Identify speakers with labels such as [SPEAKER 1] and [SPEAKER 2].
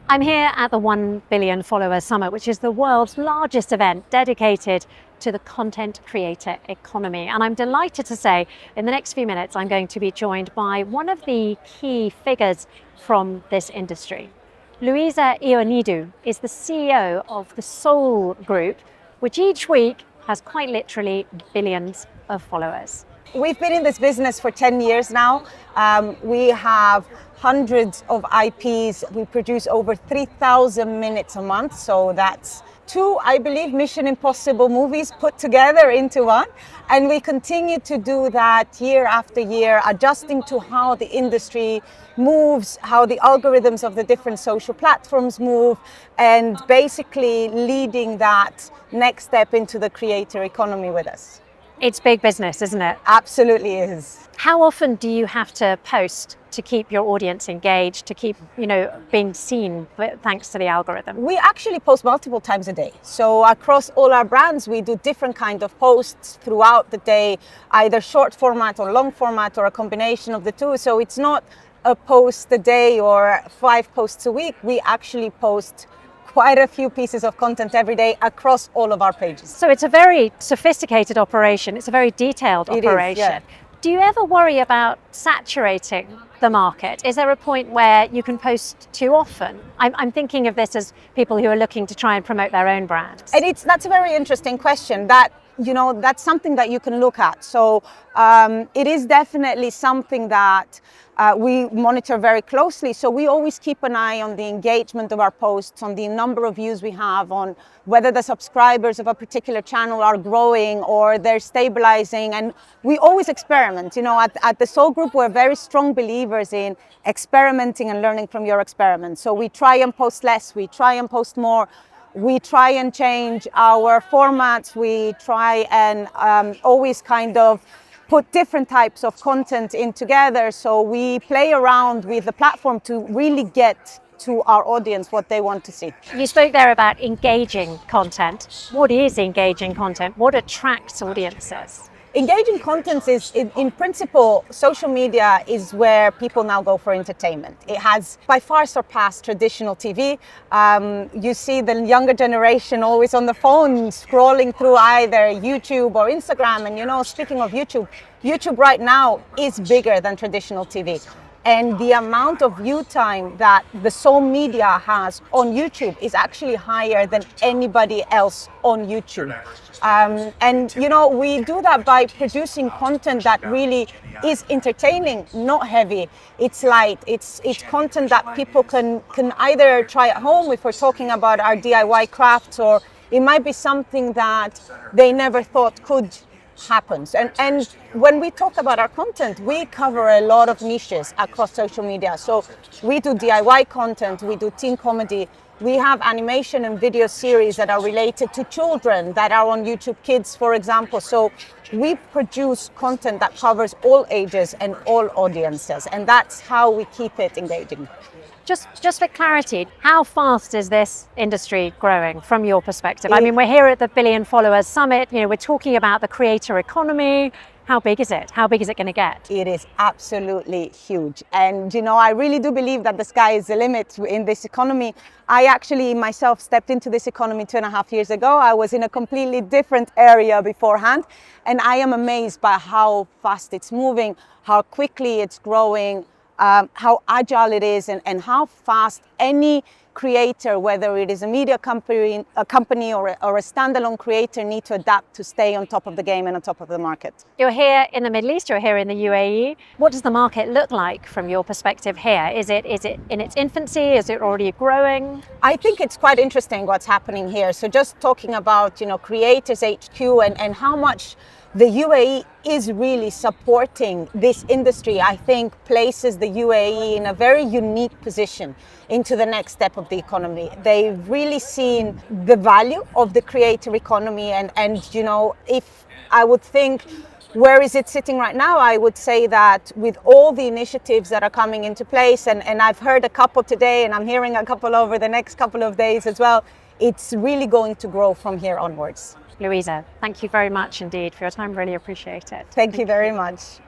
[SPEAKER 1] I'm here at the 1 Billion Followers Summit, which is the world's largest event dedicated to the content creator economy. And I'm delighted to say in the next few minutes, I'm going to be joined by one of the key figures from this industry. Louisa Ioannidou is the CEO of TheSoul Group, which each week has quite literally billions of followers.
[SPEAKER 2] We've been in this business for 10 years now. We have hundreds of IPs. We produce over 3,000 minutes a month. So that's two, I believe, Mission Impossible movies put together into one. And we continue to do that year after year, adjusting to how the industry moves, how the algorithms of the different social platforms move, and basically leading that next step into the creator economy with us.
[SPEAKER 1] It's big business, isn't it?
[SPEAKER 2] Absolutely is.
[SPEAKER 1] How often do you have to post to keep your audience engaged, to keep, being seen thanks to the algorithm?
[SPEAKER 2] We actually post multiple times a day. So across all our brands, we do different kind of posts throughout the day, either short format or long format or a combination of the two. So it's not a post a day or 5 posts a week. We actually post quite a few pieces of content every day across all of our pages.
[SPEAKER 1] So it's a very sophisticated operation. It's a very detailed operation.
[SPEAKER 2] Yeah.
[SPEAKER 1] Do you ever worry about saturating the market? Is there a point where you can post too often? I'm thinking of this as people who are looking to try and promote their own brands.
[SPEAKER 2] And that's a very interesting question. That's something that you can look at. So it is definitely something that we monitor very closely. So we always keep an eye on the engagement of our posts, on the number of views we have, on whether the subscribers of a particular channel are growing or they're stabilizing. And we always experiment. At the Soul Group, we're very strong believers in experimenting and learning from your experiments. So we try and post less, we try and post more. We try and change our formats. We try and always kind of put different types of content in together. So we play around with the platform to really get to our audience what they want to see.
[SPEAKER 1] You spoke there about engaging content. What is engaging content? What attracts audiences?
[SPEAKER 2] Engaging content is, in principle, social media is where people now go for entertainment. It has by far surpassed traditional TV. You see the younger generation always on the phone scrolling through either YouTube or Instagram. And speaking of YouTube right now is bigger than traditional TV. And the amount of view time that TheSoul Media has on YouTube is actually higher than anybody else on YouTube. We do that by producing content that really is entertaining, not heavy. It's light. It's content that people can either try at home if we're talking about our DIY crafts, or it might be something that they never thought could happen. And when we talk about our content, we cover a lot of niches across social media. So we do DIY content, we do teen comedy, we have animation and video series that are related to children that are on YouTube Kids, for example. So we produce content that covers all ages and all audiences, and that's how we keep it engaging.
[SPEAKER 1] Just for clarity, how fast is this industry growing from your perspective? I mean, we're here at the Billion Followers Summit. We're talking about the creator economy. How big is it? How big is it going to get?
[SPEAKER 2] It is absolutely huge. And, I really do believe that the sky is the limit in this economy. I actually myself stepped into this economy 2.5 years ago. I was in a completely different area beforehand. And I am amazed by how fast it's moving, how quickly it's growing, how agile it is, and how fast any creator, whether it is a media company or a standalone creator, need to adapt to stay on top of the game and on top of the market.
[SPEAKER 1] You're here in the Middle East, you're here in the UAE. What does the market look like from your perspective here? Is it in its infancy? Is it already growing?
[SPEAKER 2] I think it's quite interesting what's happening here. So just talking about, Creators HQ and how much the UAE is really supporting this industry, I think places the UAE in a very unique position into the next step of the economy. They've really seen the value of the creator economy and if I would think, where is it sitting right now? I would say that with all the initiatives that are coming into place, and I've heard a couple today and I'm hearing a couple over the next couple of days as well, it's really going to grow from here onwards.
[SPEAKER 1] Louisa, thank you very much indeed for your time. Really appreciate it.
[SPEAKER 2] Thank you very much.